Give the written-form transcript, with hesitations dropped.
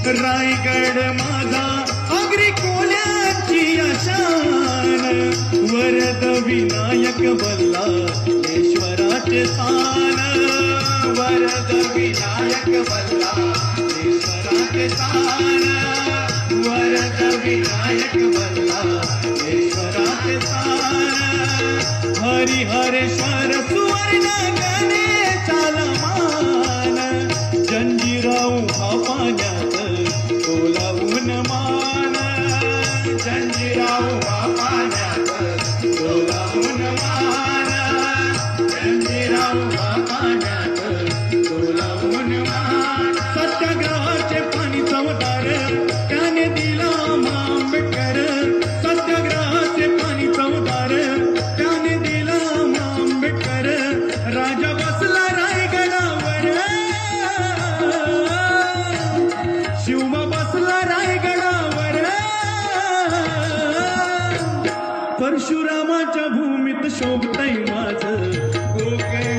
रायगड माझा आगरी कोल्याची शान, वरद विनायक बल्ला ईश्वराचे स्थान, वरद विनायक बल्ला ईश्वराचे स्थान, वरद विनायक बल्ला ईश्वराचे स्थान, हरिहरेश्वर सुवर्ण गणेशाला मान, जंजीराव हा पाण्यात डोलावून मान, जंजीराव हा पाण्यात डोलावून मान, जंजीराव हा पाण्यात डोलावून मान, सत्याग्रहाचे पाणी चवदार त्याने दिला आंबेडकर, सत्याग्रहाचे पाणी चवदार त्याने दिला आंबेडकर, राजा बसला रायगडावर, शिवबा बसला रायगडावर, परशुरामाच्या भूमीत शोभतय माझं कोकण.